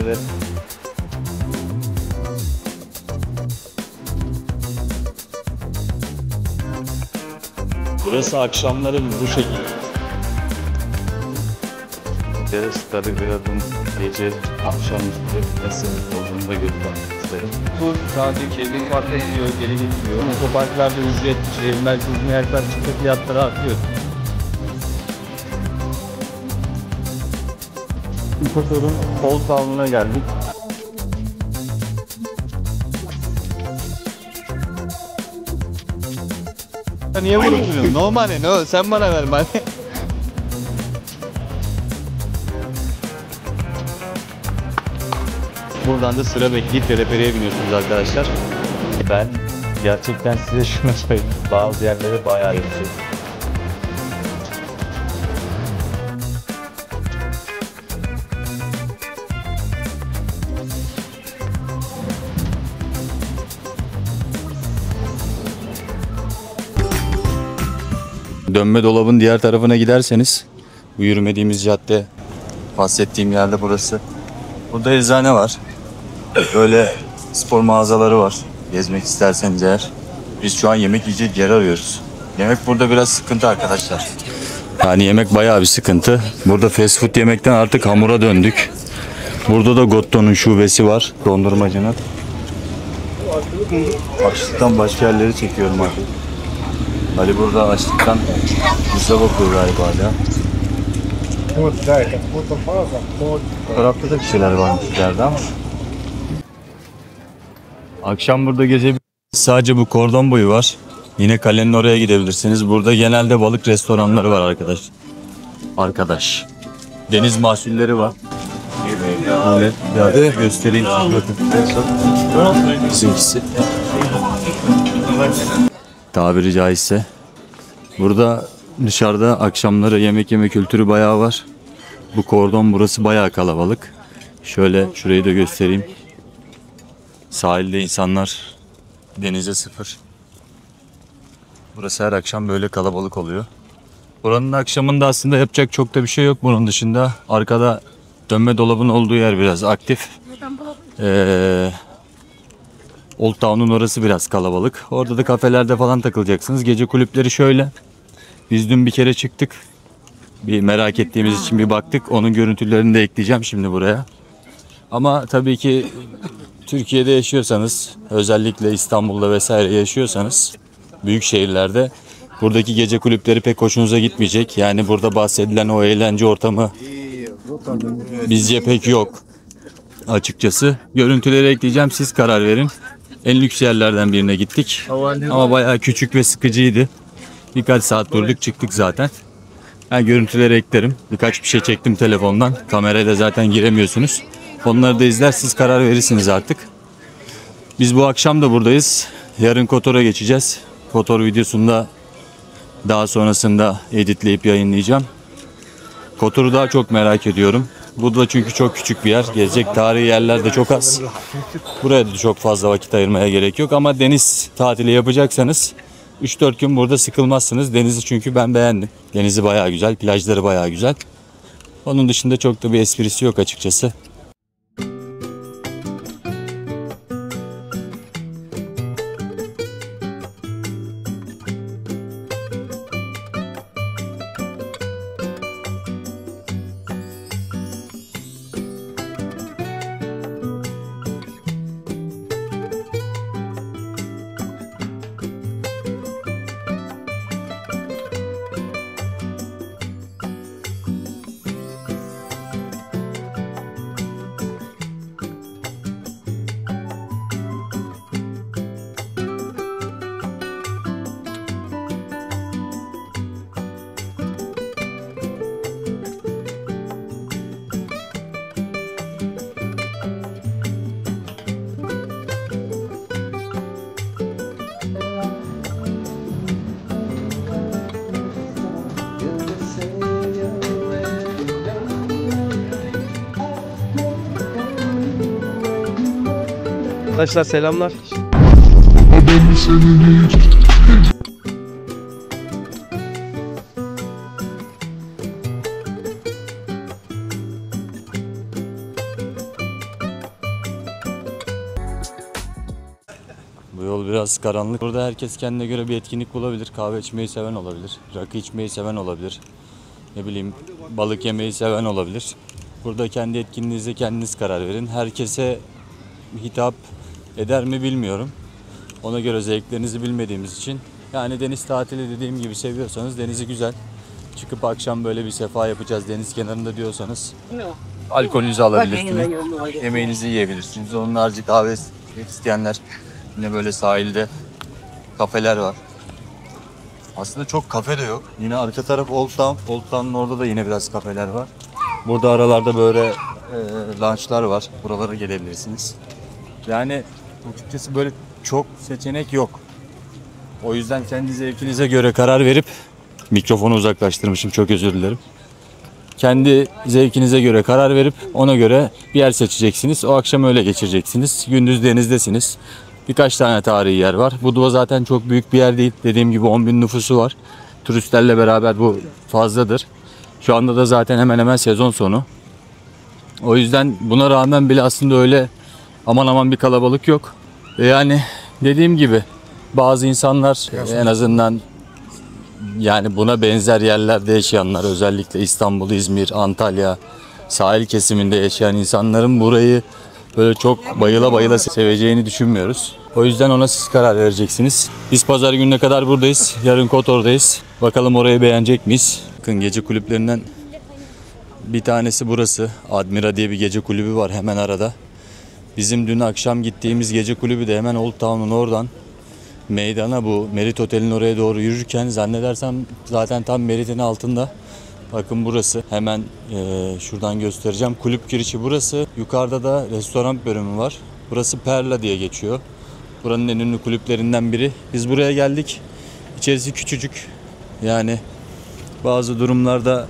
böyle. Burası akşamları bu şekilde. Stadigrad'ın gece akşam nasıl olduğunu da göstermek. Bu sadece kendi parkta gidiyor, geri gidiyor. Otoparklarda ücret, şehir merkezine yaklaştıkça fiyatları artıyor. İmparator'un Old Town'una geldik. Niye vuruyorsun? Normal ne? Sen bana ver bana. Buradan da sıra bekleyip teleferiye biniyorsunuz arkadaşlar. Ben gerçekten size şunu söyleyeyim. Bazı yerlere bayağı yüksek. Dönme dolabın diğer tarafına giderseniz bu yürümediğimiz cadde, bahsettiğim yerde burası. Burada eczane var. Böyle spor mağazaları var. Gezmek isterseniz eğer. Biz şu an yemek yiyecek yer arıyoruz. Yemek burada biraz sıkıntı arkadaşlar. Yani yemek bayağı bir sıkıntı. Burada fast food yemekten artık hamura döndük. Burada da Gotto'nun şubesi var. Dondurmacının. Açlıktan başka yerleri çekiyorum artık. Ali burada açlıktan bize bakıyor galiba hala. Tarafta da bir şeyler varmış ileride ama. Akşam burada gezebilirsiniz. Sadece bu kordon boyu var. Yine kalenin oraya gidebilirsiniz. Burada genelde balık restoranları var arkadaş. Deniz mahsulleri var. Evet. Hadi göstereyim. Bizimkisi. Tabiri caizse. Burada dışarıda akşamları yemek yeme kültürü bayağı var. Bu kordon burası bayağı kalabalık. Şöyle şurayı da göstereyim. Sahilde insanlar, denize sıfır. Burası her akşam böyle kalabalık oluyor. Buranın akşamında aslında yapacak çok da bir şey yok. Bunun dışında arkada dönme dolabın olduğu yer biraz aktif. Old Town'un orası biraz kalabalık. Orada da kafelerde falan takılacaksınız. Gece kulüpleri şöyle. Biz dün bir kere çıktık. Bir merak ettiğimiz için bir baktık. Onun görüntülerini de ekleyeceğim şimdi buraya. Ama tabii ki Türkiye'de yaşıyorsanız, özellikle İstanbul'da vesaire yaşıyorsanız, büyük şehirlerde buradaki gece kulüpleri pek hoşunuza gitmeyecek. Yani burada bahsedilen o eğlence ortamı bizce pek yok. Açıkçası görüntüleri ekleyeceğim, siz karar verin. En lüks yerlerden birine gittik ama bayağı küçük ve sıkıcıydı. Birkaç saat durduk çıktık zaten. Ben görüntüleri eklerim. Birkaç bir şey çektim telefondan. Kamerayla zaten giremiyorsunuz. Onları da izler, siz karar verirsiniz artık. Biz bu akşam da buradayız. Yarın Kotor'a geçeceğiz. Kotor videosunu da daha sonrasında editleyip yayınlayacağım. Kotor'u daha çok merak ediyorum. Bu da çünkü çok küçük bir yer. Gezecek tarihi yerler de çok az. Buraya da çok fazla vakit ayırmaya gerek yok. Ama deniz tatili yapacaksanız 3-4 gün burada sıkılmazsınız. Denizi çünkü ben beğendim. Denizi bayağı güzel, plajları bayağı güzel. Onun dışında çok da bir esprisi yok açıkçası. Arkadaşlar selamlar. Bu yol biraz karanlık. Burada herkes kendine göre bir etkinlik bulabilir. Kahve içmeyi seven olabilir. Rakı içmeyi seven olabilir. Ne bileyim, balık yemeyi seven olabilir. Burada kendi etkinliğinize kendiniz karar verin. Herkese hitap eder mi bilmiyorum. Ona göre zevklerinizi bilmediğimiz için. Yani deniz tatili dediğim gibi seviyorsanız, denizi güzel. Çıkıp akşam böyle bir sefa yapacağız deniz kenarında diyorsanız alkolünüzü alabilirsiniz. Yemeğinizi yiyebilirsiniz. Onun harici kahve isteyenler, yine böyle sahilde kafeler var. Aslında çok kafe de yok. Yine arka taraf Old Town. Old Town'un orada da yine biraz kafeler var. Burada aralarda böyle lunchlar var. Buralara gelebilirsiniz. Yani açıkçası böyle çok seçenek yok. O yüzden kendi zevkinize göre karar verip, mikrofonu uzaklaştırmışım, çok özür dilerim. Kendi zevkinize göre karar verip ona göre bir yer seçeceksiniz. O akşam öyle geçireceksiniz. Gündüz denizdesiniz. Birkaç tane tarihi yer var. Budva zaten çok büyük bir yer değil. Dediğim gibi 10.000 nüfusu var. Turistlerle beraber bu fazladır. Şu anda da zaten hemen hemen sezon sonu. O yüzden buna rağmen bile aslında öyle aman aman bir kalabalık yok. Yani dediğim gibi bazı insanlar en azından yani buna benzer yerlerde yaşayanlar, özellikle İstanbul, İzmir, Antalya sahil kesiminde yaşayan insanların burayı böyle çok bayıla bayıla seveceğini düşünmüyoruz. O yüzden ona siz karar vereceksiniz. Biz pazar gününe kadar buradayız. Yarın Kotor'dayız. Bakalım orayı beğenecek miyiz? Bakın, gece kulüplerinden bir tanesi burası. Admira diye bir gece kulübü var hemen arada. Bizim dün akşam gittiğimiz gece kulübü de hemen Old Town'un oradan meydana, bu Merit Otel'in oraya doğru yürürken, zannedersem zaten tam Merit'in altında. Bakın burası. Hemen şuradan göstereceğim. Kulüp girişi burası. Yukarıda da restoran bölümü var. Burası Perla diye geçiyor. Buranın en ünlü kulüplerinden biri. Biz buraya geldik. İçerisi küçücük. Yani bazı durumlarda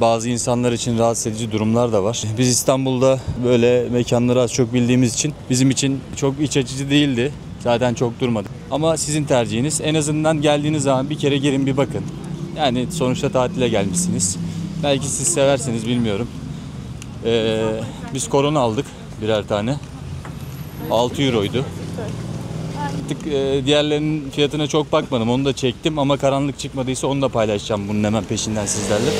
bazı insanlar için rahatsız edici durumlar da var. Biz İstanbul'da böyle mekanları az çok bildiğimiz için bizim için çok iç açıcı değildi. Zaten çok durmadı. Ama sizin tercihiniz. En azından geldiğiniz zaman bir kere girin, bir bakın. Yani sonuçta tatile gelmişsiniz. Belki siz seversiniz, bilmiyorum. Biz korona aldık birer tane. 6 euroydu. Artık diğerlerinin fiyatına çok bakmadım. Onu da çektim ama karanlık çıkmadıysa onu da paylaşacağım bunun hemen peşinden sizlerle.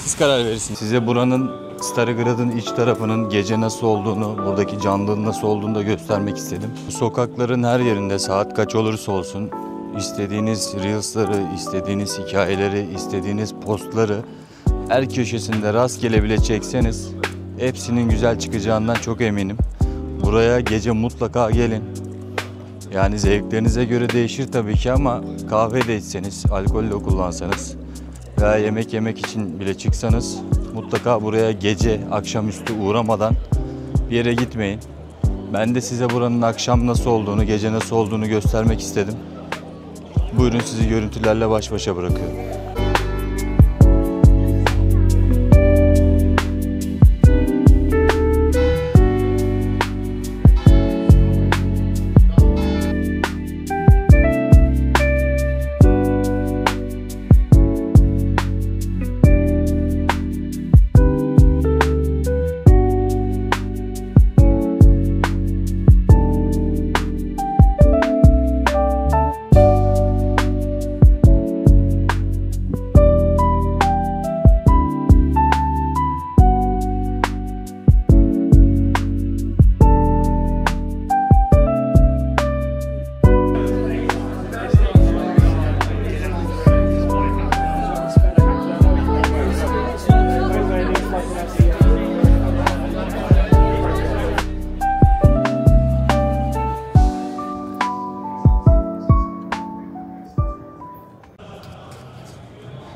Siz karar verirsiniz. Size buranın, Starigrad'ın iç tarafının gece nasıl olduğunu, buradaki canlılığın nasıl olduğunu da göstermek istedim. Bu sokakların her yerinde, saat kaç olursa olsun, istediğiniz reels'ları, istediğiniz hikayeleri, istediğiniz postları her köşesinde rastgele bile çekseniz hepsinin güzel çıkacağından çok eminim. Buraya gece mutlaka gelin. Yani zevklerinize göre değişir tabii ki ama kahve de içseniz, alkol de kullansanız veya yemek yemek için bile çıksanız mutlaka buraya gece, akşamüstü uğramadan bir yere gitmeyin. Ben de size buranın akşam nasıl olduğunu, gece nasıl olduğunu göstermek istedim. Buyurun, sizi görüntülerle baş başa bırakıyorum.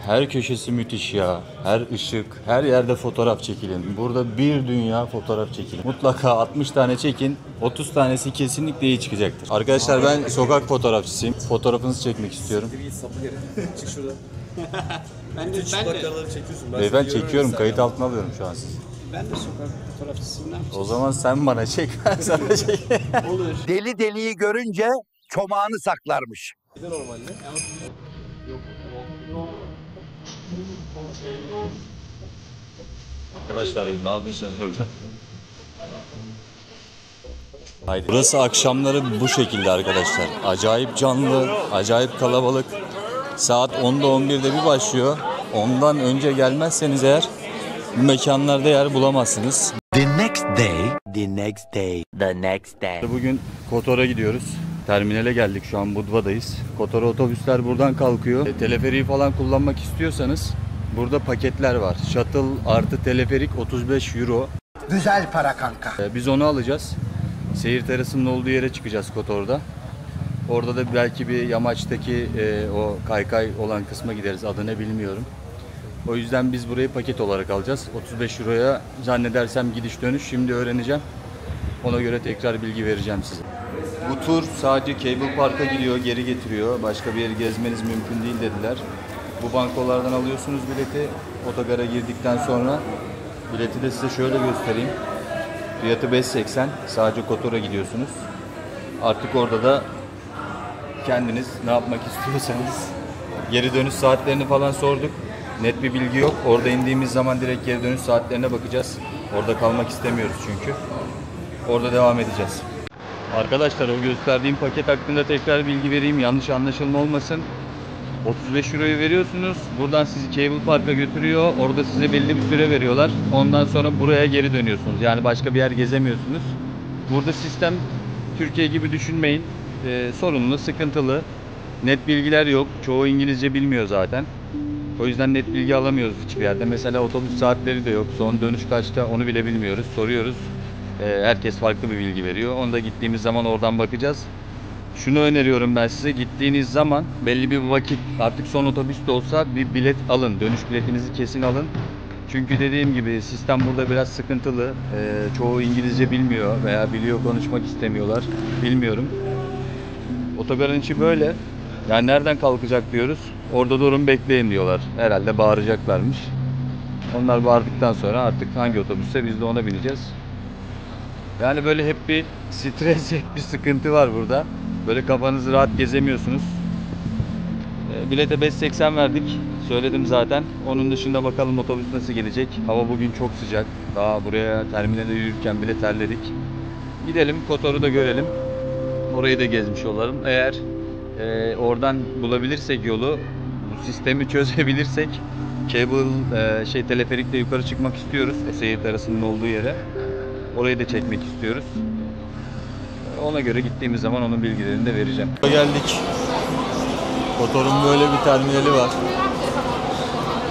Her köşesi müthiş ya. Her ışık, her yerde fotoğraf çekilin. Burada bir dünya fotoğraf çekilin. Mutlaka 60 tane çekin. 30 tanesi kesinlikle iyi çıkacaktır. Arkadaşlar, ben sokak fotoğrafçısıyım. Fotoğrafınızı çekmek istiyorum. Çık şuradan. Ben de çekiyorsun. Ben çekiyorum, kayıt altına alıyorum şu an sizi. Ben de sokak fotoğrafçısından O zaman sen bana çek, ben sana çekeyim. olur. Deli deliyi görünce çomağını saklarmış. Normalde. Arkadaşlar, ne yapıyorsunuz orada? Haydi. Burası akşamları bu şekilde arkadaşlar. Acayip canlı, acayip kalabalık. Saat 10'da 11'de bir başlıyor. Ondan önce gelmezseniz eğer bu mekanlarda yer bulamazsınız. The next day. Bugün Kotor'a gidiyoruz. Terminale geldik, şu an Budva'dayız. Kotor'a otobüsler buradan kalkıyor. Teleferiği falan kullanmak istiyorsanız burada paketler var. Shuttle artı teleferik 35 euro. Güzel para kanka. Biz onu alacağız. Seyir terasının olduğu yere çıkacağız Kotor'da. Orada da belki bir yamaçtaki o kaykay olan kısma gideriz. Adı ne bilmiyorum. O yüzden biz burayı paket olarak alacağız. 35 euroya zannedersem gidiş dönüş. Şimdi öğreneceğim. Ona göre tekrar bilgi vereceğim size. Bu tur sadece Cable Park'a gidiyor, geri getiriyor. Başka bir yeri gezmeniz mümkün değil dediler. Bu bankolardan alıyorsunuz bileti. Otogara girdikten sonra bileti de size şöyle göstereyim. Fiyatı 5.80. Sadece Kotor'a gidiyorsunuz. Artık orada da kendiniz ne yapmak istiyorsanız. Geri dönüş saatlerini falan sorduk. Net bir bilgi yok. Orada indiğimiz zaman direkt geri dönüş saatlerine bakacağız. Orada kalmak istemiyoruz çünkü. Orada devam edeceğiz. Arkadaşlar o gösterdiğim paket hakkında tekrar bilgi vereyim. Yanlış anlaşılma olmasın. 35 euroyu veriyorsunuz. Buradan sizi Cable Park'a götürüyor. Orada size belli bir süre veriyorlar. Ondan sonra buraya geri dönüyorsunuz. Yani başka bir yer gezemiyorsunuz. Burada sistem Türkiye gibi düşünmeyin. Sorunlu, sıkıntılı. Net bilgiler yok. Çoğu İngilizce bilmiyor zaten. O yüzden net bilgi alamıyoruz hiçbir yerde. Mesela otobüs saatleri de yok. Son dönüş kaçta onu bile bilmiyoruz. Soruyoruz. Herkes farklı bir bilgi veriyor. Onu da gittiğimiz zaman oradan bakacağız. Şunu öneriyorum ben size. Gittiğiniz zaman belli bir vakit, artık son otobüs de olsa bir bilet alın. Dönüş biletinizi kesin alın. Çünkü dediğim gibi sistem burada biraz sıkıntılı. Çoğu İngilizce bilmiyor veya biliyor konuşmak istemiyorlar. Bilmiyorum. Otogarın içi böyle. Yani nereden kalkacak diyoruz. Orada durun bekleyin diyorlar. Herhalde bağıracaklarmış. Onlar bağırdıktan sonra artık hangi otobüsse biz de ona bineceğiz. Yani böyle hep bir stres, hep bir sıkıntı var burada. Böyle kafanızı rahat gezemiyorsunuz. Bilete 5.80 verdik. Söyledim zaten. Onun dışında bakalım otobüs nasıl gelecek. Hava bugün çok sıcak. Daha buraya terminale yürürken bile terledik. Gidelim Kotor'u da görelim. Orayı da gezmiş olalım. Eğer oradan bulabilirsek yolu, bu sistemi çözebilirsek teleferikle yukarı çıkmak istiyoruz. Seyir terasının olduğu yere. Orayı da çekmek istiyoruz. Ona göre gittiğimiz zaman onun bilgilerini de vereceğim. Geldik. Kotor'un böyle bir terminali var.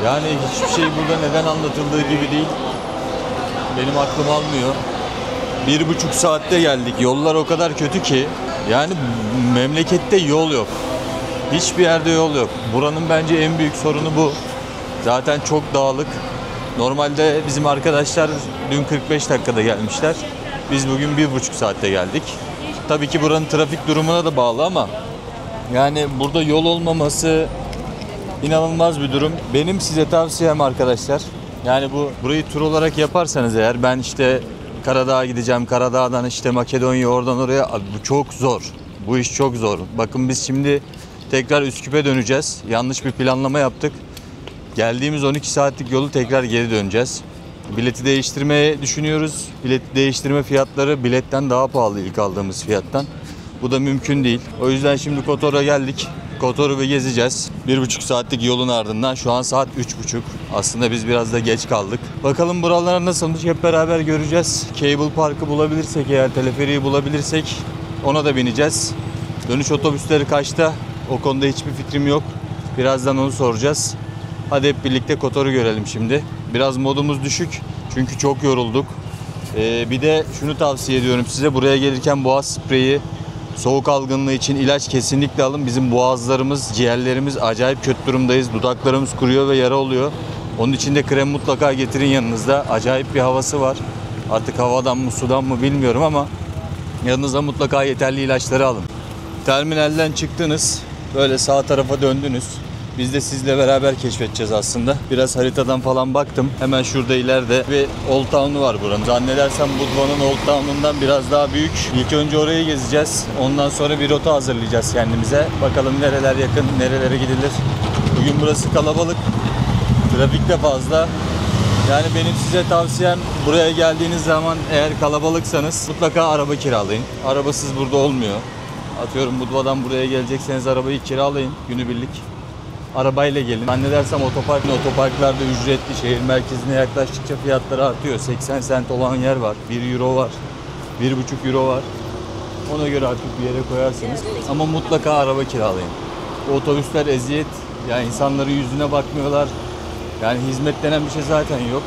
Yani hiçbir şey burada neden anlatıldığı gibi değil. Benim aklım almıyor. 1,5 saatte geldik. Yollar o kadar kötü ki. Yani memlekette yol yok. Hiçbir yerde yol yok. Buranın bence en büyük sorunu bu. Zaten çok dağlık. Normalde bizim arkadaşlar dün 45 dakikada gelmişler. Biz bugün 1,5 saatte geldik. Tabii ki buranın trafik durumuna da bağlı ama yani burada yol olmaması inanılmaz bir durum. Benim size tavsiyem arkadaşlar, yani burayı tur olarak yaparsanız eğer, ben işte Karadağ'a gideceğim, Karadağ'dan işte Makedonya, oradan oraya, abi bu çok zor. Bu iş çok zor. Bakın biz şimdi tekrar Üsküp'e döneceğiz. Yanlış bir planlama yaptık. Geldiğimiz 12 saatlik yolu tekrar geri döneceğiz. Bileti değiştirmeye düşünüyoruz. Bileti değiştirme fiyatları biletten daha pahalı ilk aldığımız fiyattan. Bu da mümkün değil. O yüzden şimdi Kotor'a geldik. Kotor'u bir gezeceğiz. 1,5 saatlik yolun ardından şu an saat 3,5. Aslında biz biraz da geç kaldık. Bakalım buralar nasılmış hep beraber göreceğiz. Cable Park'ı bulabilirsek, eğer teleferiği bulabilirsek ona da bineceğiz. Dönüş otobüsleri kaçta? O konuda hiçbir fikrim yok. Birazdan onu soracağız. Hadi hep birlikte Kotor'u görelim şimdi. Biraz modumuz düşük çünkü çok yorulduk. Bir de şunu tavsiye ediyorum size. Buraya gelirken boğaz spreyi, soğuk algınlığı için ilaç kesinlikle alın. Bizim boğazlarımız, ciğerlerimiz acayip kötü durumdayız. Dudaklarımız kuruyor ve yara oluyor. Onun için de krem mutlaka getirin yanınızda. Acayip bir havası var. Artık havadan mı sudan mı bilmiyorum ama yanınıza mutlaka yeterli ilaçları alın. Terminalden çıktınız. Böyle sağ tarafa döndünüz. Biz de sizle beraber keşfedeceğiz aslında. Biraz haritadan falan baktım. Hemen şurada ileride bir Old Town'u var buranın. Zannedersem Budva'nın Old Town'undan biraz daha büyük. İlk önce orayı gezeceğiz. Ondan sonra bir rota hazırlayacağız kendimize. Bakalım nereler yakın, nerelere gidilir. Bugün burası kalabalık. Trafik de fazla. Yani benim size tavsiyem, buraya geldiğiniz zaman eğer kalabalıksanız mutlaka araba kiralayın. Arabasız burada olmuyor. Atıyorum Budva'dan buraya gelecekseniz arabayı kiralayın günübirlik. Arabayla gelin. Zannedersem otoparklarda ücretli, şehir merkezine yaklaştıkça fiyatları artıyor. 80 sent olan yer var, 1 euro var, 1,5 euro var. Ona göre artık bir yere koyarsınız. Ama mutlaka araba kiralayın. Bu otobüsler eziyet. Yani insanların yüzüne bakmıyorlar. Yani hizmet denen bir şey zaten yok.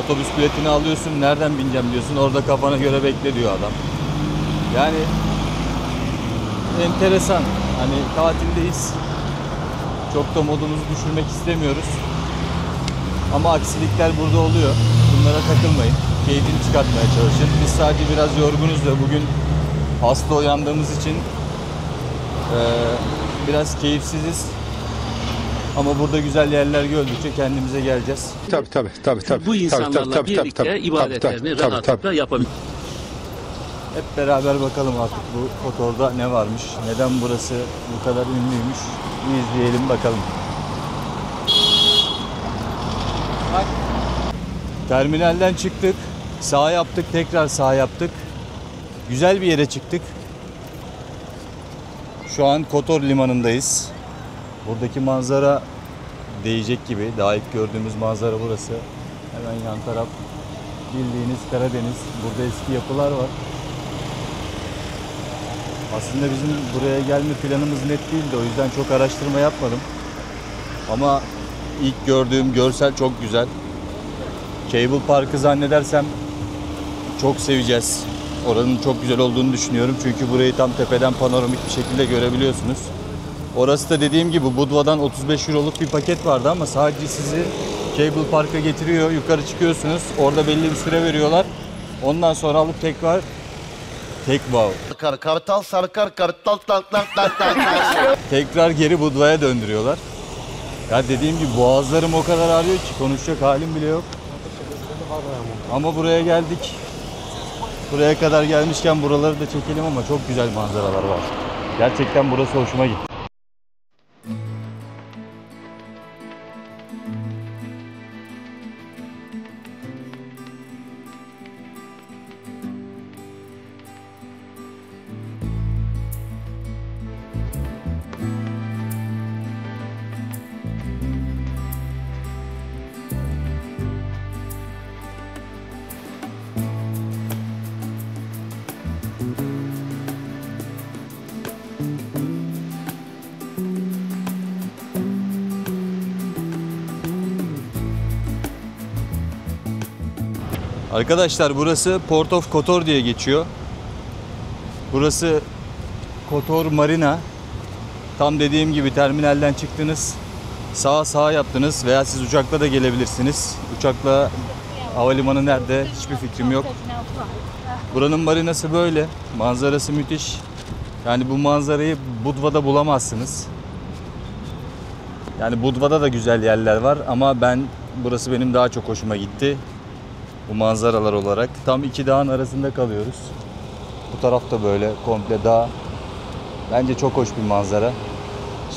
Otobüs biletini alıyorsun, nereden bineceğim diyorsun. Orada kafana göre bekle diyor adam. Yani enteresan. Hani tatildeyiz. Çok da modumuzu düşürmek istemiyoruz. Ama aksilikler burada oluyor. Bunlara takılmayın. Keyfini çıkartmaya çalışın. Biz sadece biraz yorgunuz da bugün hasta uyandığımız için biraz keyifsiziz. Ama burada güzel yerler gördükçe kendimize geleceğiz. Tabii. Bu insanlarla birlikte ibadetlerini rahatlıkla yapabilir. Hep beraber bakalım artık bu Kotor'da ne varmış, neden burası bu kadar ünlüymüş. Bir izleyelim bakalım. Terminalden çıktık, sağ yaptık, tekrar sağ yaptık. Güzel bir yere çıktık. Şu an Kotor limanındayız. Buradaki manzara değecek gibi. Daha ilk gördüğümüz manzara burası. Hemen yan taraf bildiğiniz Karadeniz. Burada eski yapılar var. Aslında bizim buraya gelme planımız net değildi. O yüzden çok araştırma yapmadım. Ama ilk gördüğüm görsel çok güzel. Cable Park'ı zannedersem çok seveceğiz. Oranın çok güzel olduğunu düşünüyorum. Çünkü burayı tam tepeden panoramik bir şekilde görebiliyorsunuz. Orası da dediğim gibi Budva'dan 35 euroluk bir paket vardı ama sadece sizi Cable Park'a getiriyor. Yukarı çıkıyorsunuz. Orada belli bir süre veriyorlar. Ondan sonra alıp tekrar Kartal sarkar kartal tekrar geri Budva'ya döndürüyorlar. Ya dediğim gibi boğazlarım o kadar ağrıyor ki konuşacak halim bile yok. Ama buraya geldik. Buraya kadar gelmişken buraları da çekelim ama çok güzel manzaralar var. Gerçekten burası hoşuma gitti. Arkadaşlar burası Port of Kotor diye geçiyor. Burası Kotor Marina. Tam dediğim gibi terminalden çıktınız. Sağa yaptınız veya siz uçakla da gelebilirsiniz. Uçakla havalimanı nerede hiçbir fikrim yok. Buranın marinası böyle. Manzarası müthiş. Yani bu manzarayı Budva'da bulamazsınız. Yani Budva'da da güzel yerler var ama burası benim daha çok hoşuma gitti. Bu manzaralar olarak. Tam iki dağın arasında kalıyoruz. Bu taraf da böyle komple dağ. Bence çok hoş bir manzara.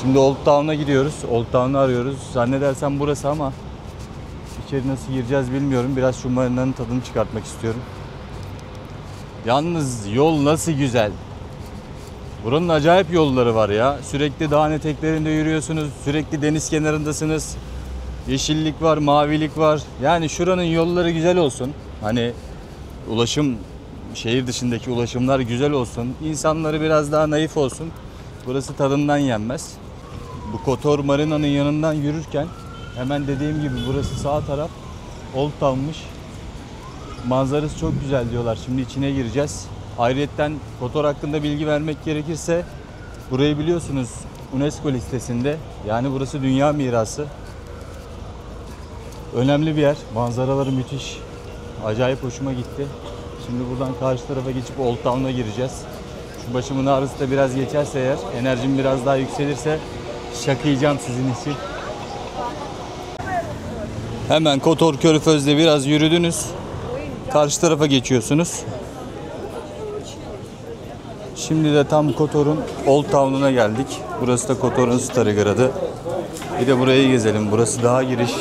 Şimdi Old Town'a gidiyoruz. Old Town'u arıyoruz. Zannedersem burası ama içeri nasıl gireceğiz bilmiyorum. Biraz şu marinanın tadını çıkartmak istiyorum. Yalnız yol nasıl güzel. Buranın acayip yolları var ya. Sürekli dağın eteklerinde yürüyorsunuz. Sürekli deniz kenarındasınız. Yeşillik var, mavilik var. Yani şuranın yolları güzel olsun. Hani şehir dışındaki ulaşımlar güzel olsun. İnsanları biraz daha naif olsun. Burası tadından yenmez. Bu Kotor Marina'nın yanından yürürken hemen dediğim gibi burası sağ taraf Old Town'muş. Manzarası çok güzel diyorlar. Şimdi içine gireceğiz. Ayrıyeten Kotor hakkında bilgi vermek gerekirse burayı biliyorsunuz UNESCO listesinde. Yani burası dünya mirası. Önemli bir yer. Manzaraları müthiş. Acayip hoşuma gitti. Şimdi buradan karşı tarafa geçip Old Town'a gireceğiz. Şu başımın ağrısı da biraz geçerse eğer, enerjim biraz daha yükselirse şakıyacağım sizin için. Hemen Kotor Körfez'de biraz yürüdünüz. Karşı tarafa geçiyorsunuz. Şimdi de tam Kotor'un Old Town'una geldik. Burası da Kotor'un Starigrad'ı. Bir de burayı gezelim. Burası daha giriş.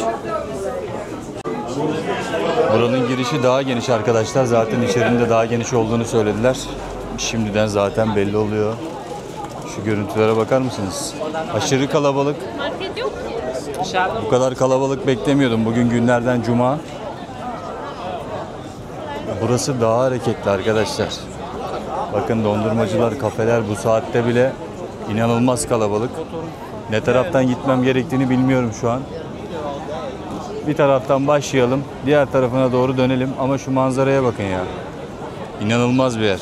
Buranın girişi daha geniş arkadaşlar. Zaten içerinde daha geniş olduğunu söylediler. Şimdiden zaten belli oluyor. Şu görüntülere bakar mısınız? Aşırı kalabalık. Bu kadar kalabalık beklemiyordum. Bugün günlerden cuma. Burası daha hareketli arkadaşlar. Bakın dondurmacılar, kafeler bu saatte bile inanılmaz kalabalık. Ne taraftan gitmem gerektiğini bilmiyorum şu an. Bir taraftan başlayalım, diğer tarafına doğru dönelim ama şu manzaraya bakın ya. İnanılmaz bir yer.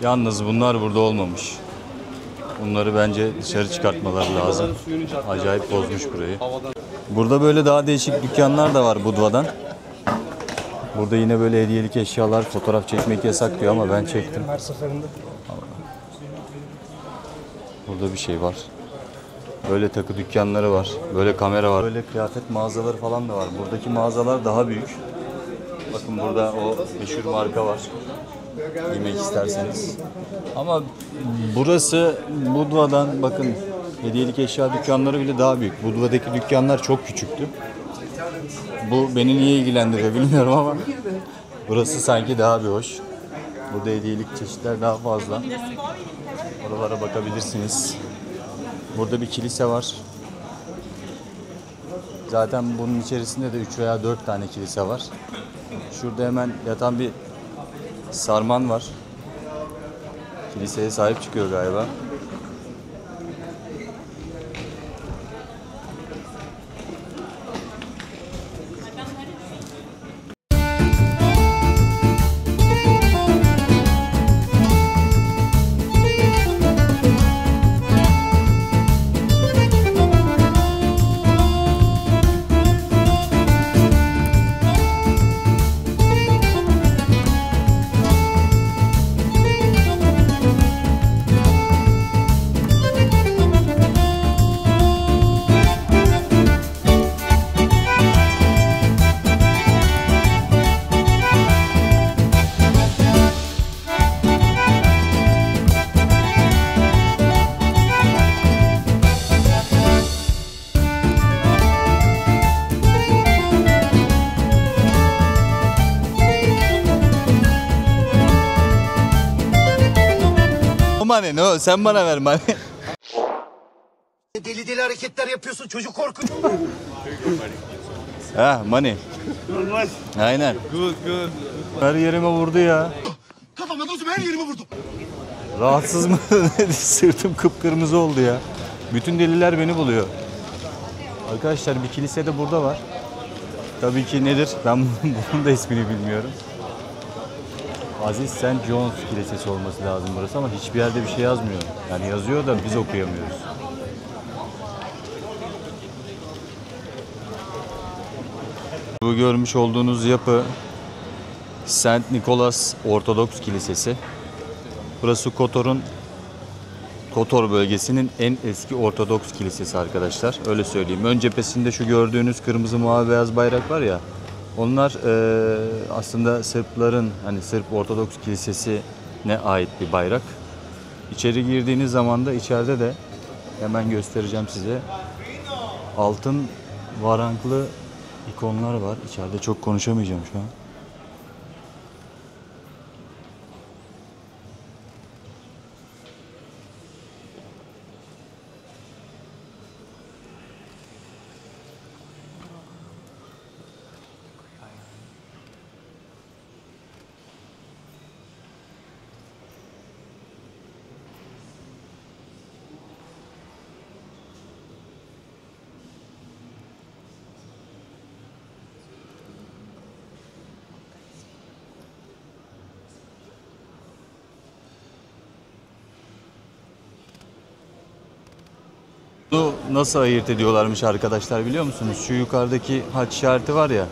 Yalnız bunlar burada olmamış. Bunları bence dışarı çıkartmaları lazım. Acayip bozmuş burayı. Burada böyle daha değişik dükkanlar da var Budva'dan. Burada yine böyle hediyelik eşyalar, fotoğraf çekmek yasak diyor ama ben çektim. Burada bir şey var. Böyle takı dükkanları var. Böyle kamera var. Böyle kıyafet mağazaları falan da var. Buradaki mağazalar daha büyük. Bakın burada o meşhur marka var. Yemek isterseniz. Ama burası Budva'dan bakın hediyelik eşya dükkanları bile daha büyük. Budva'daki dükkanlar çok küçüktü. Bu beni niye ilgilendiriyor bilmiyorum ama burası sanki daha bir hoş. Burada hediyelik çeşitler daha fazla. Oralara bakabilirsiniz. Burada bir kilise var. Zaten bunun içerisinde de 3 veya 4 tane kilise var. Şurada hemen yatan bir sarman var. Kiliseye sahip çıkıyor galiba. Mane no sen bana ver mane. Deli deli hareketler yapıyorsun, çocuk korkuyor. Ha mane. Aynen. Her yerime vurdu ya. Kafama dostum her yerime vurdu. Rahatsız mı? Sırtım kıpkırmızı oldu ya. Bütün deliler beni buluyor. Arkadaşlar bir kilise de burada var. Tabii ki nedir? Ben bunun da ismini bilmiyorum. Aziz St. John's Kilisesi olması lazım burası ama hiçbir yerde bir şey yazmıyor. Yani yazıyor da biz okuyamıyoruz. Bu görmüş olduğunuz yapı St. Nicholas Ortodoks Kilisesi. Burası Kotor bölgesinin en eski Ortodoks kilisesi arkadaşlar. Öyle söyleyeyim. Ön cephesinde şu gördüğünüz kırmızı mavi beyaz bayrak var ya. Onlar aslında Sırpların hani Sırp Ortodoks Kilisesi'ne ait bir bayrak. İçeri girdiğiniz zaman da içeride de hemen göstereceğim size. Altın varanklı ikonlar var. İçeride çok konuşamayacağım şu an. Bu nasıl ayırt ediyorlarmış arkadaşlar biliyor musunuz? Şu yukarıdaki haç işareti var ya.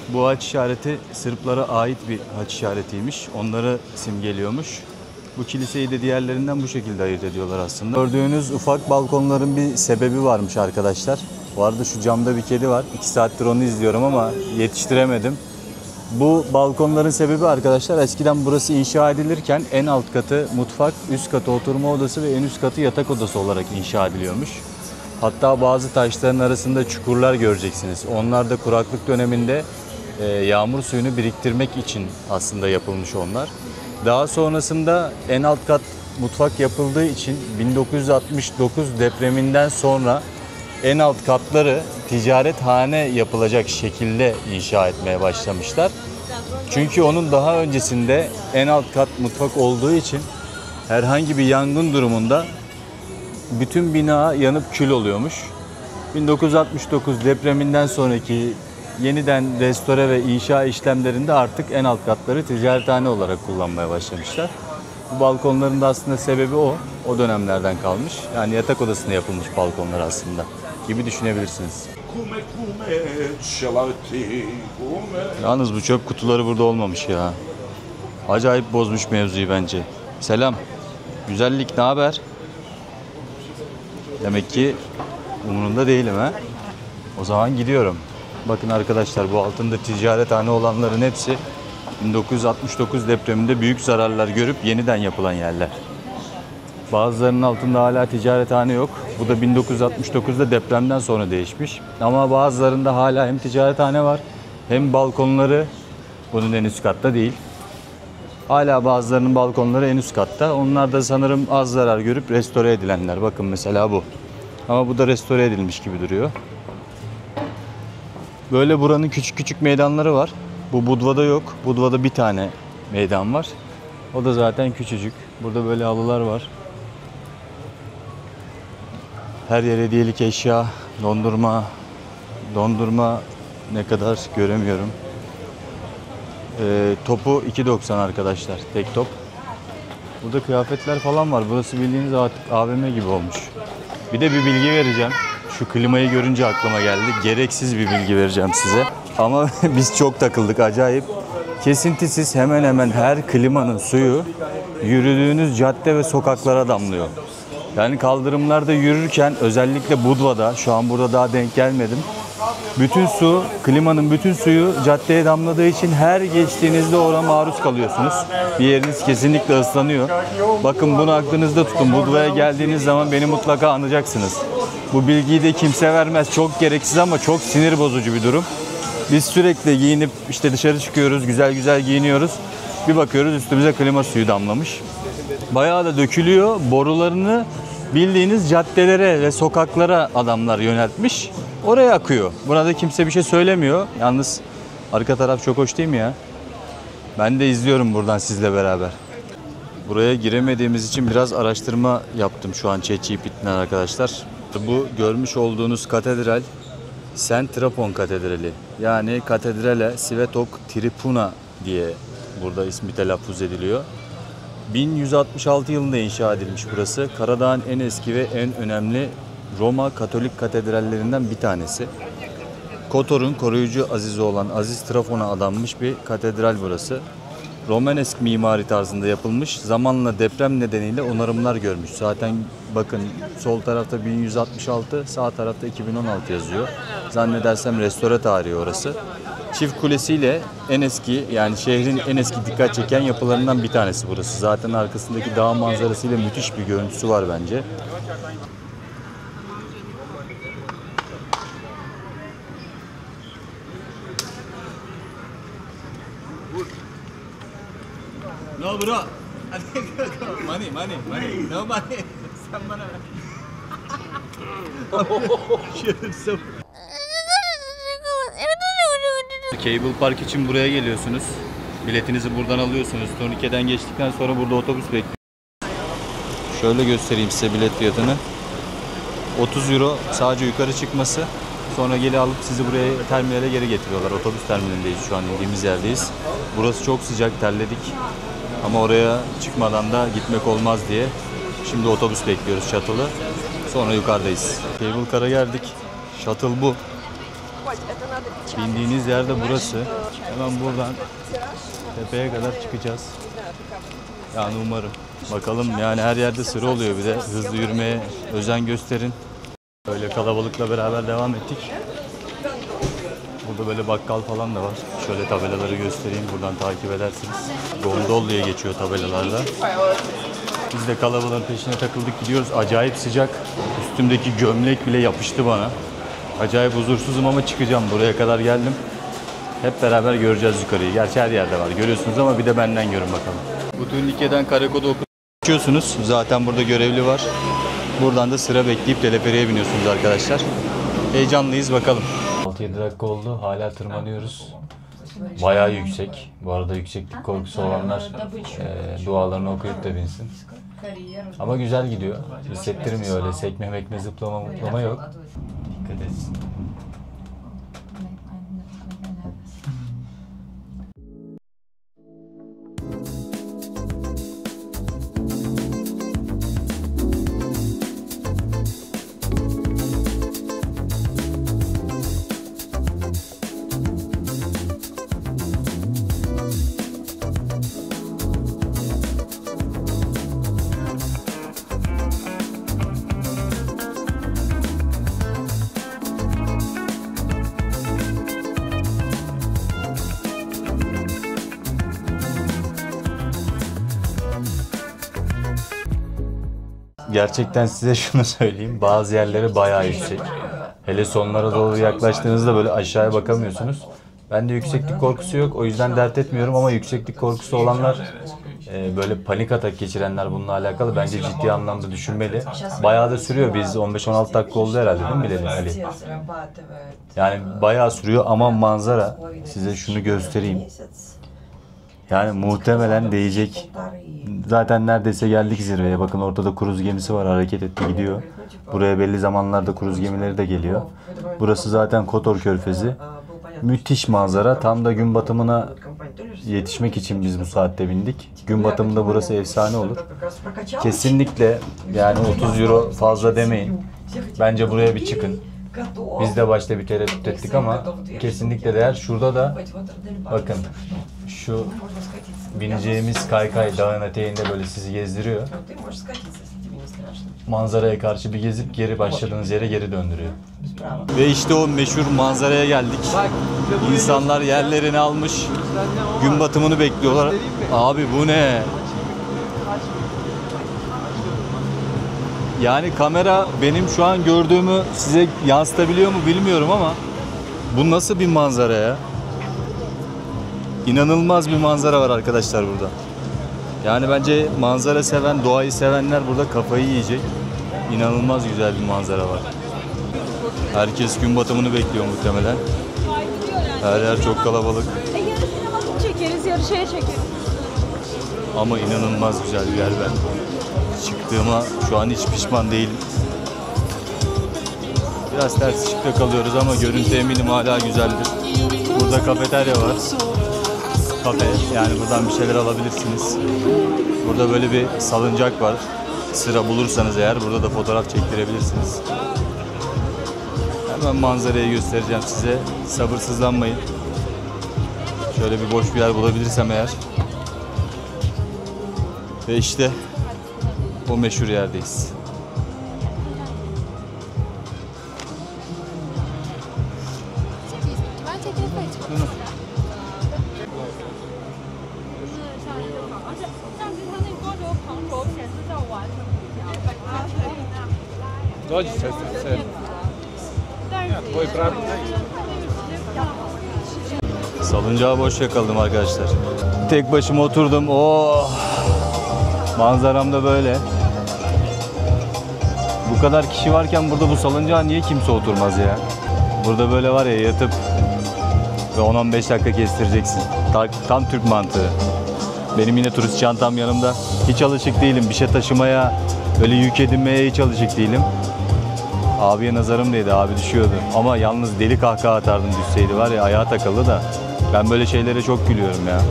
Bu haç işareti Sırplara ait bir haç işaretiymiş. Onları simgeliyormuş. Bu kiliseyi de diğerlerinden bu şekilde ayırt ediyorlar aslında. Gördüğünüz ufak balkonların bir sebebi varmış arkadaşlar. Bu arada şu camda bir kedi var. 2 saattir onu izliyorum ama yetiştiremedim. Bu balkonların sebebi arkadaşlar eskiden burası inşa edilirken en alt katı mutfak, üst katı oturma odası ve en üst katı yatak odası olarak inşa ediliyormuş. Hatta bazı taşların arasında çukurlar göreceksiniz. Onlar da kuraklık döneminde yağmur suyunu biriktirmek için aslında yapılmış onlar. Daha sonrasında en alt kat mutfak yapıldığı için 1969 depreminden sonra en alt katları ticarethane yapılacak şekilde inşa etmeye başlamışlar. Çünkü onun daha öncesinde en alt kat mutfak olduğu için herhangi bir yangın durumunda bütün bina yanıp kül oluyormuş. 1969 depreminden sonraki yeniden restore ve inşa işlemlerinde artık en alt katları ticarethane olarak kullanmaya başlamışlar. Bu balkonların da aslında sebebi o. O dönemlerden kalmış. Yani yatak odasına yapılmış balkonlar aslında gibi düşünebilirsiniz. Yalnız bu çöp kutuları burada olmamış ya. Acayip bozmuş mevzuyu bence. Selam. Güzellik, ne haber? Demek ki umurunda değilim ha. O zaman gidiyorum. Bakın arkadaşlar, bu altında ticarethane olanların hepsi 1969 depreminde büyük zararlar görüp yeniden yapılan yerler. Bazılarının altında hala ticarethane yok. Bu da 1969'da depremden sonra değişmiş. Ama bazılarında hala hem ticarethane var hem balkonları bunun en üst katta değil. Hala bazılarının balkonları en üst katta. Onlar da sanırım az zarar görüp restore edilenler. Bakın mesela bu. Ama bu da restore edilmiş gibi duruyor. Böyle buranın küçük küçük meydanları var. Bu Budva'da yok. Budva'da bir tane meydan var. O da zaten küçücük. Burada böyle halılar var. Her yer hediyelik eşya, dondurma. Dondurma ne kadar göremiyorum. Topu 2.90 arkadaşlar. Tek top. Burada kıyafetler falan var. Burası bildiğiniz artık AVM gibi olmuş. Bir de bir bilgi vereceğim. Şu klimayı görünce aklıma geldi. Gereksiz bir bilgi vereceğim size. Ama biz çok takıldık, acayip. Kesintisiz hemen hemen her klimanın suyu yürüdüğünüz cadde ve sokaklara damlıyor. Yani kaldırımlarda yürürken özellikle Budva'da, şu an burada daha denk gelmedim. Bütün su, klimanın bütün suyu caddeye damladığı için her geçtiğinizde oraya maruz kalıyorsunuz. Bir yeriniz kesinlikle ıslanıyor. Bakın bunu aklınızda tutun. Budva'ya geldiğiniz zaman beni mutlaka anacaksınız. Bu bilgiyi de kimse vermez. Çok gereksiz ama çok sinir bozucu bir durum. Biz sürekli giyinip işte dışarı çıkıyoruz, güzel güzel giyiniyoruz. Bir bakıyoruz üstümüze klima suyu damlamış. Bayağı da dökülüyor. Borularını bildiğiniz caddelere ve sokaklara adamlar yöneltmiş. Oraya akıyor. Burada kimse bir şey söylemiyor. Yalnız arka taraf çok hoş değil mi ya? Ben de izliyorum buradan sizle beraber. Buraya giremediğimiz için biraz araştırma yaptım şu an ChatGPT'den arkadaşlar. Bu görmüş olduğunuz katedral Saint Trapon Katedrali. Yani Katedrale Svetok Tripuna diye burada ismi telaffuz ediliyor. 1166 yılında inşa edilmiş burası. Karadağ'ın en eski ve en önemli Roma Katolik katedrallerinden bir tanesi. Kotor'un koruyucu azizi olan Aziz Trafon'a adanmış bir katedral burası. Romanesk mimari tarzında yapılmış. Zamanla deprem nedeniyle onarımlar görmüş. Zaten bakın sol tarafta 1166, sağ tarafta 2016 yazıyor. Zannedersem restore tarihi orası. Çift kulesiyle en eski, yani şehrin en eski dikkat çeken yapılarından bir tanesi burası. Zaten arkasındaki dağ manzarasıyla müthiş bir görüntüsü var bence. No bro. Money. No money. Sen bana ver. Cable Park için buraya geliyorsunuz. Biletinizi buradan alıyorsunuz. Turnike'den geçtikten sonra burada otobüs bekliyor. Şöyle göstereyim size bilet fiyatını. 30 euro sadece yukarı çıkması. Sonra geri alıp sizi buraya terminale geri getiriyorlar. Otobüs terminalindeyiz şu an, indiğimiz yerdeyiz. Burası çok sıcak, terledik. Ama oraya çıkmadan da gitmek olmaz diye. Şimdi otobüs bekliyoruz, şatılı. Sonra yukarıdayız. Cable car'a geldik. Shuttle bu. Bindiğiniz yerde burası. Hemen buradan tepeye kadar çıkacağız. Yani umarım. Bakalım, yani her yerde sıra oluyor, bir de hızlı yürümeye özen gösterin. Böyle kalabalıkla beraber devam ettik. Burada böyle bakkal falan da var. Şöyle tabelaları göstereyim, buradan takip edersiniz. Gondol diye geçiyor tabelalarda. Biz de kalabalığın peşine takıldık, gidiyoruz. Acayip sıcak. Üstümdeki gömlek bile yapıştı bana. Acayip huzursuzum ama çıkacağım. Buraya kadar geldim. Hep beraber göreceğiz yukarıyı. Gerçi her yerde var, görüyorsunuz ama bir de benden görün bakalım. Bu turnike'den Karako'da okuyorsunuz. Zaten burada görevli var. Buradan da sıra bekleyip teleferiğe biniyorsunuz arkadaşlar. Heyecanlıyız, bakalım. 6-7 dakika oldu. Hala tırmanıyoruz. Bayağı yüksek. Bu arada yükseklik korkusu olanlar dualarını okuyup da binsin. Ama güzel gidiyor. Hissettirmiyor öyle. Sekme mekme zıplama yok. Dikkat etsin. Gerçekten size şunu söyleyeyim. Bazı yerleri bayağı yüksek. Hele sonlara doğru yaklaştığınızda böyle aşağıya bakamıyorsunuz. Bende yükseklik korkusu yok. O yüzden dert etmiyorum ama yükseklik korkusu olanlar, böyle panik atak geçirenler bununla alakalı bence ciddi anlamda düşünmeli. Bayağı da sürüyor. Biz 15-16 dakika oldu herhalde değil mi Bilal Ali? Yani bayağı sürüyor ama manzara, size şunu göstereyim. Yani muhtemelen değecek. Zaten neredeyse geldik zirveye. Bakın ortada kruz gemisi var, hareket etti, gidiyor. Buraya belli zamanlarda kruz gemileri de geliyor. Burası zaten Kotor Körfezi. Müthiş manzara. Tam da gün batımına yetişmek için biz bu saatte bindik. Gün batımında burası efsane olur. Kesinlikle, yani 30 euro fazla demeyin. Bence buraya bir çıkın. Biz de başta bir tereddüt ettik ama kesinlikle değer. Şurada da bakın, şu bineceğimiz kaykay dağın eteğinde böyle sizi gezdiriyor. Manzaraya karşı bir gezip geri başladığınız yere geri döndürüyor. Ve işte o meşhur manzaraya geldik. İnsanlar yerlerini almış. Gün batımını bekliyorlar. Abi bu ne? Yani kamera benim şu an gördüğümü size yansıtabiliyor mu bilmiyorum ama bu nasıl bir manzara ya? İnanılmaz bir manzara var arkadaşlar burada. Yani bence manzara seven, doğayı sevenler burada kafayı yiyecek. İnanılmaz güzel bir manzara var. Herkes gün batımını bekliyor muhtemelen. Her yer çok kalabalık. Çekeriz, yarışaya çekeriz. Ama inanılmaz güzel bir yer ben. Çıktığıma şu an hiç pişman değilim. Biraz ters ışıkta kalıyoruz ama görüntü eminim hala güzeldir. Burada kafeterya var. Kafe, yani buradan bir şeyler alabilirsiniz. Burada böyle bir salıncak var. Sıra bulursanız eğer burada da fotoğraf çektirebilirsiniz. Hemen manzarayı göstereceğim size. Sabırsızlanmayın. Şöyle bir boş bir yer bulabilirsem eğer. Ve işte o meşhur yerdeyiz. Salıncağı boş yakaladım arkadaşlar. Tek başıma oturdum. Oh! Manzaram da böyle. Bu kadar kişi varken burada bu salıncağa niye kimse oturmaz ya? Burada böyle var ya, yatıp ve 10-15 dakika kestireceksin. Tam Türk mantığı. Benim yine turist çantam yanımda. Hiç alışık değilim bir şey taşımaya, böyle yük edinmeye hiç alışık değilim. Abiye nazarım değdi, abi düşüyordu. Ama yalnız deli kahkaha atardım düşseydi, var ya, ayağa takıldı da. Ben böyle şeylere çok gülüyorum ya.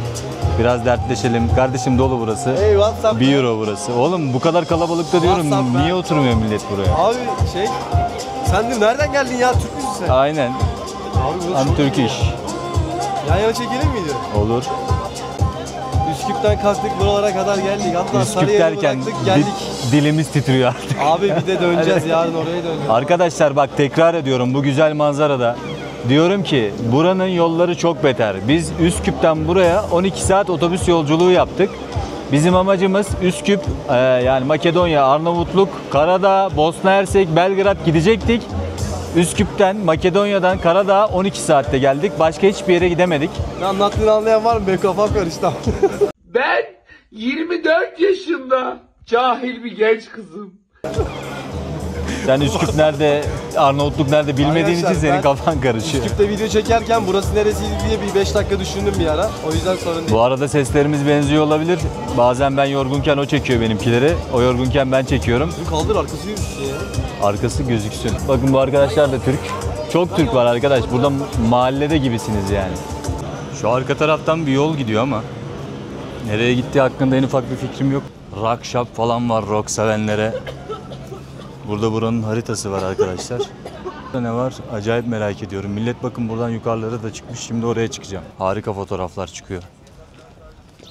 Biraz dertleşelim. Kardeşim dolu burası. Hey WhatsApp. 1 euro burası. Oğlum bu kadar kalabalıkta diyorum. WhatsApp Niye oturmuyor millet buraya? Abi sen de nereden geldin ya? Türk müsün sen? Aynen. Abi burası I'm Turkish. yan yana çekelim miydi? Olur. Üsküp'ten kalktık buralara kadar geldik. Hatta Üsküp Sarıyer'i derken bıraktık geldik. dilimiz titriyor artık. Abi bir de döneceğiz yarın oraya döneceğiz. Arkadaşlar bak tekrar ediyorum bu güzel manzarada. Diyorum ki buranın yolları çok beter. Biz Üsküp'ten buraya 12 saat otobüs yolculuğu yaptık. Bizim amacımız Üsküp, yani Makedonya, Arnavutluk, Karadağ, Bosna Hersek, Belgrad gidecektik. Üsküp'ten, Makedonya'dan Karadağ 12 saatte geldik. Başka hiçbir yere gidemedik. Ne anlattığını anlayan var mı? Benim kafam karıştı. Ben 24 yaşında cahil bir genç kızım. Sen Üsküp nerede, Arnavutluk nerede bilmediğin için Arkadaşlar, senin ben kafan karışıyor. Üsküp'te video çekerken burası neresiydi diye bir 5 dakika düşündüm bir ara. O yüzden sorun değil. Bu arada seslerimiz benziyor olabilir. Bazen ben yorgunken o çekiyor benimkileri. O yorgunken ben çekiyorum. Kaldır arkası yürüyüş ya. Arkası gözüksün. Bakın bu arkadaşlar da Türk. Çok Türk var arkadaş. Burada mahallede gibisiniz yani. Şu arka taraftan bir yol gidiyor ama nereye gittiği hakkında en ufak bir fikrim yok. Rock shop falan var rock sevenlere. Burada buranın haritası var arkadaşlar. Burada ne var? Acayip merak ediyorum. Millet bakın buradan yukarılara da çıkmış. Şimdi oraya çıkacağım. Harika fotoğraflar çıkıyor.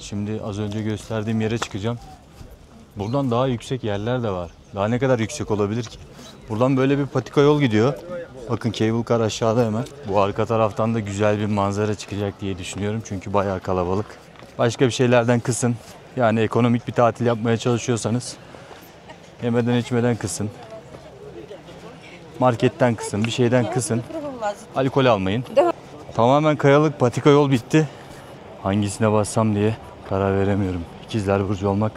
Şimdi az önce gösterdiğim yere çıkacağım. Buradan daha yüksek yerler de var. Daha ne kadar yüksek olabilir ki? Buradan böyle bir patika yol gidiyor. Bakın cable car aşağıda hemen. Bu arka taraftan da güzel bir manzara çıkacak diye düşünüyorum. Çünkü bayağı kalabalık. Başka bir şeylerden kısın. Yani ekonomik bir tatil yapmaya çalışıyorsanız yemeden içmeden kısın. Marketten kısın. Bir şeyden kısın. Alkol almayın. Tamamen kayalık patika yol bitti. Hangisine bassam diye karar veremiyorum. İkizler Burcu olmak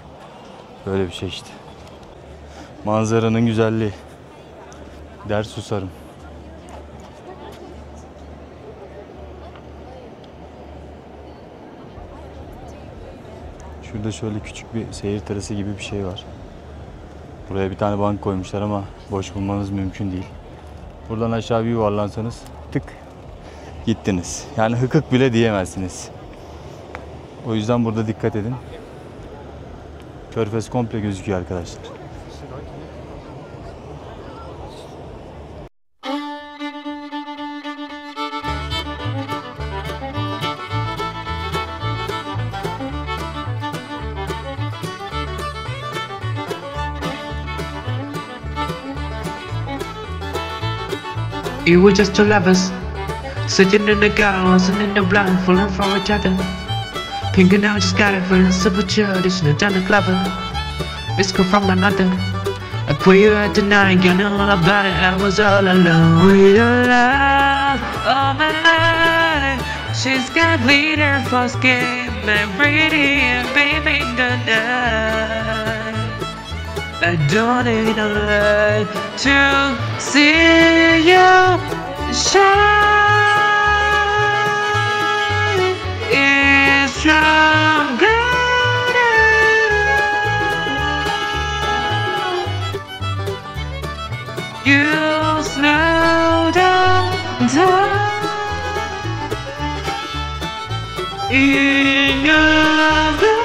böyle bir şey işte. Manzaranın güzelliği. Der susarım. Şurada şöyle küçük bir seyir terası gibi bir şey var. Buraya bir tane bank koymuşlar ama boş bulmanız mümkün değil. Buradan aşağı bir yuvarlansanız tık gittiniz. Yani hıkık bile diyemezsiniz. O yüzden burada dikkat edin. Körfez komple gözüküyor arkadaşlar. We were just two lovers, sitting in the car, listening to blind, falling for each other. Pink and now just got a friend, super chill, listening to the clever. Miss girl from another. I put you out tonight, you know all about it. I was all alone with your love, all my life. She's got glitter for skin, and pretty and baby tonight. I don't need a light to see you shine. It's stronger. You slow down time in your bed.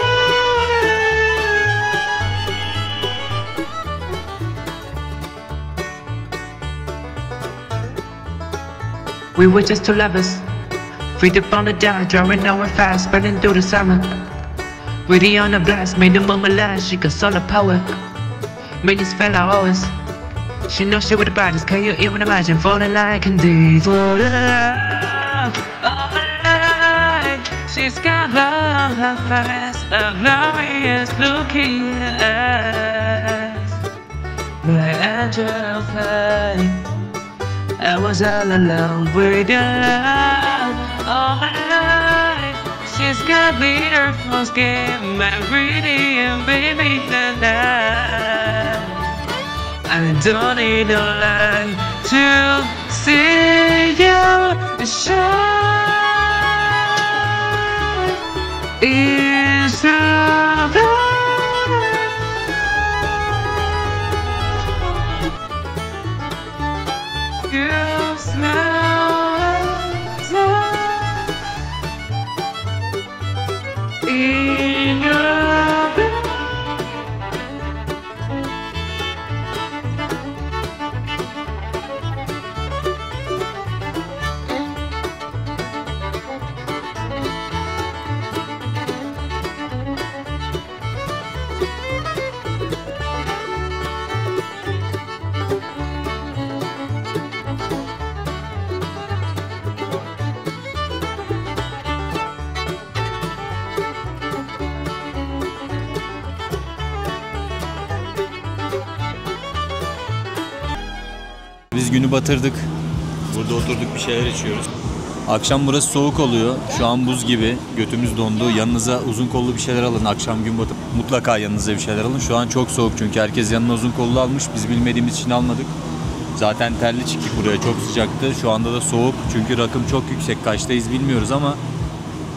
We were just two lovers, free to pound it down, drawing our fast, burning through the summer. Ready on a blast, made the moment last, she got solar power. Made us fell our hours. She knows she with the brightest, can you even imagine falling like indeed? For the love of a life, she's got love fast, a glorious looking eyes. My angel flight. I was all alone with your love all my life. She's got glitter for skin, my pretty and baby tonight. I don't need a light to see you shine. It's love. You smell Biz günü batırdık. Burada oturduk bir şeyler içiyoruz. Akşam burası soğuk oluyor. Şu an buz gibi. Götümüz dondu. Yanınıza uzun kollu bir şeyler alın. Akşam gün batıp mutlaka yanınıza bir şeyler alın. Şu an çok soğuk çünkü herkes yanına uzun kollu almış. Biz bilmediğimiz için almadık. Zaten terli çıktık buraya. Çok sıcaktı. Şu anda da soğuk. Çünkü rakım çok yüksek. Kaçtayız bilmiyoruz ama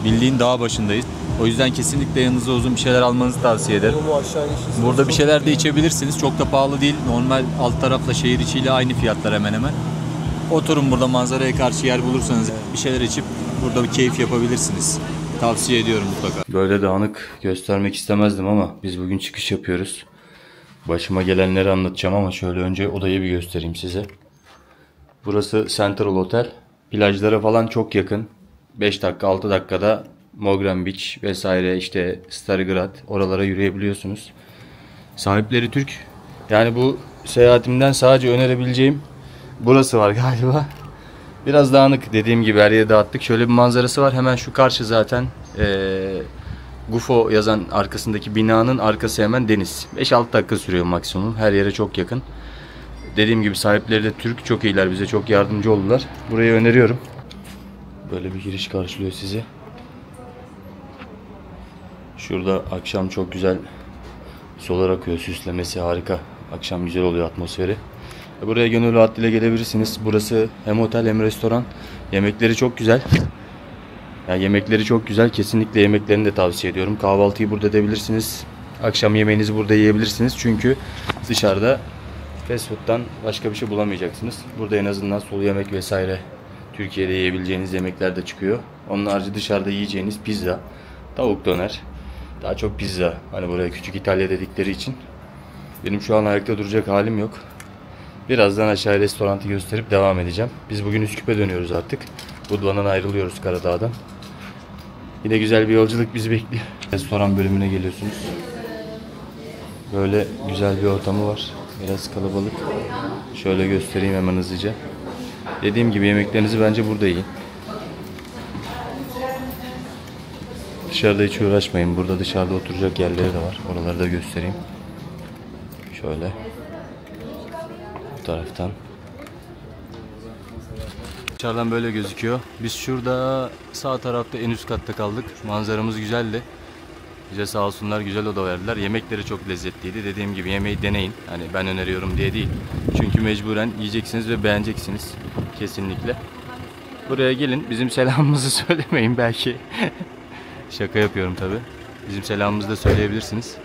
bildiğin dağ başındayız. O yüzden kesinlikle yanınıza uzun bir şeyler almanızı tavsiye ederim. Burada bir şeyler de içebilirsiniz. Çok da pahalı değil. Normal alt tarafla şehir içiyle aynı fiyatlar hemen hemen. Oturun burada, manzaraya karşı yer bulursanız bir şeyler içip burada bir keyif yapabilirsiniz. Tavsiye ediyorum mutlaka. Böyle dağınık göstermek istemezdim ama biz bugün çıkış yapıyoruz. Başıma gelenleri anlatacağım ama şöyle önce odayı bir göstereyim size. Burası Central Hotel. Plajlara falan çok yakın. 5 dakika 6 dakikada Mogram Beach vesaire, işte Starigrad, oralara yürüyebiliyorsunuz. Sahipleri Türk. Yani bu seyahatimden sadece önerebileceğim burası var galiba. Biraz dağınık, dediğim gibi her yeri dağıttık. Şöyle bir manzarası var. Hemen şu karşı zaten Gufo yazan arkasındaki binanın arkası hemen deniz. 5-6 dakika sürüyor maksimum. Her yere çok yakın. Dediğim gibi sahipleri de Türk. Çok iyiler. Bize çok yardımcı oldular. Burayı öneriyorum. Böyle bir giriş karşılıyor sizi. Şurada akşam çok güzel solar akıyor. Süslemesi harika. Akşam güzel oluyor atmosferi. Buraya gönül rahatlığıyla gelebilirsiniz. Burası hem otel hem restoran. Yemekleri çok güzel. Yani yemekleri çok güzel. Kesinlikle yemeklerini de tavsiye ediyorum. Kahvaltıyı burada edebilirsiniz. Akşam yemeğinizi burada yiyebilirsiniz. Çünkü dışarıda fast food'dan başka bir şey bulamayacaksınız. Burada en azından sulu yemek vesaire Türkiye'de yiyebileceğiniz yemekler de çıkıyor. Onun harici dışarıda yiyeceğiniz pizza, tavuk döner. Daha çok pizza. Hani buraya küçük İtalya dedikleri için. Benim şu an ayakta duracak halim yok. Birazdan aşağı restoranı gösterip devam edeceğim. Biz bugün Üsküp'e dönüyoruz artık. Budva'dan ayrılıyoruz, Karadağ'dan. Yine güzel bir yolculuk bizi bekliyor. Restoran bölümüne geliyorsunuz. Böyle güzel bir ortamı var. Biraz kalabalık. Şöyle göstereyim hemen hızlıca. Dediğim gibi yemeklerinizi bence burada yiyin. Dışarıda hiç uğraşmayın. Burada dışarıda oturacak yerleri de var. Oraları da göstereyim. Şöyle. Bu taraftan. Dışarıdan böyle gözüküyor. Biz şurada sağ tarafta en üst katta kaldık. Manzaramız güzeldi. Bize sağ olsunlar güzel oda verdiler. Yemekleri çok lezzetliydi. Dediğim gibi yemeği deneyin. Hani ben öneriyorum diye değil. Çünkü mecburen yiyeceksiniz ve beğeneceksiniz. Kesinlikle. Buraya gelin. Bizim selamımızı söylemeyin belki. Şaka yapıyorum tabi. Bizim selamımızı da söyleyebilirsiniz.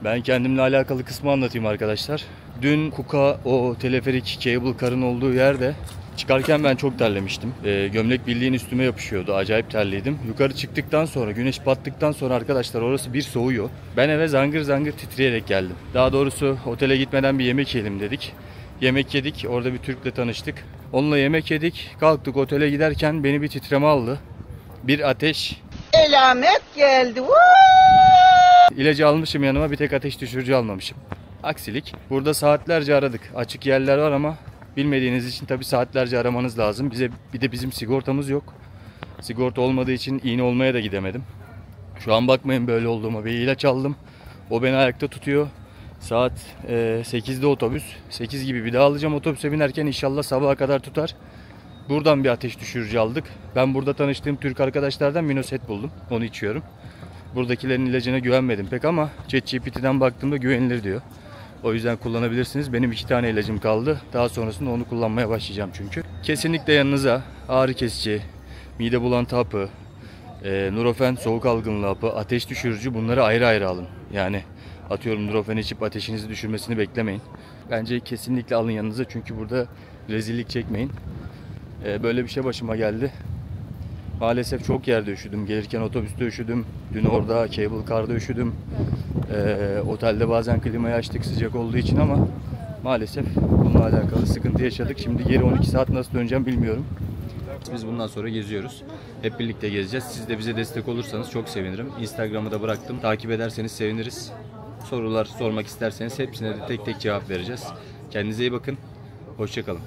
Ben kendimle alakalı kısmı anlatayım arkadaşlar. Dün Kuka, o teleferik cable car'ın olduğu yerde çıkarken ben çok terlemiştim. Gömlek bildiğin üstüme yapışıyordu. Acayip terliydim. Yukarı çıktıktan sonra, güneş battıktan sonra arkadaşlar orası bir soğuyor. Ben eve zangır zangır titreyerek geldim. Daha doğrusu otele gitmeden bir yemek yiyelim dedik. Yemek yedik. Orada bir Türk'le tanıştık. Onunla yemek yedik. Kalktık otele giderken beni bir titreme aldı. Bir ateş. Elamet geldi. İlacı almışım yanıma, bir tek ateş düşürücü almamışım. Aksilik. Burada saatlerce aradık. Açık yerler var ama bilmediğiniz için tabii saatlerce aramanız lazım. Bir de bizim sigortamız yok. Sigorta olmadığı için iğne olmaya da gidemedim. Şu an bakmayın böyle olduğuma. Bir ilaç aldım. O beni ayakta tutuyor. Saat 8'de otobüs. 8 gibi bir daha alacağım. Otobüse binerken inşallah sabaha kadar tutar. Buradan bir ateş düşürücü aldık. Ben burada tanıştığım Türk arkadaşlardan Minoset buldum. Onu içiyorum. Buradakilerin ilacına güvenmedim pek ama ChatGPT'den baktığımda güvenilir diyor. O yüzden kullanabilirsiniz. Benim 2 tane ilacım kaldı. Daha sonrasında onu kullanmaya başlayacağım çünkü. Kesinlikle yanınıza ağrı kesici, mide bulantı hapı, Nurofen soğuk algınlığı hapı, ateş düşürücü, bunları ayrı ayrı alın. Yani atıyorum Nurofen içip ateşinizi düşürmesini beklemeyin. Bence kesinlikle alın yanınıza çünkü burada rezillik çekmeyin. Böyle bir şey başıma geldi. Maalesef çok yerde üşüdüm. Gelirken otobüste üşüdüm. Dün orada cable car'da üşüdüm. Otelde bazen klimayı açtık sıcak olduğu için ama maalesef bununla alakalı sıkıntı yaşadık. Şimdi geri 12 saat nasıl döneceğim bilmiyorum. Biz bundan sonra geziyoruz. Hep birlikte gezeceğiz. Siz de bize destek olursanız çok sevinirim. Instagram'ı da bıraktım. Takip ederseniz seviniriz. Sorular sormak isterseniz hepsine de tek tek cevap vereceğiz. Kendinize iyi bakın. Hoşça kalın.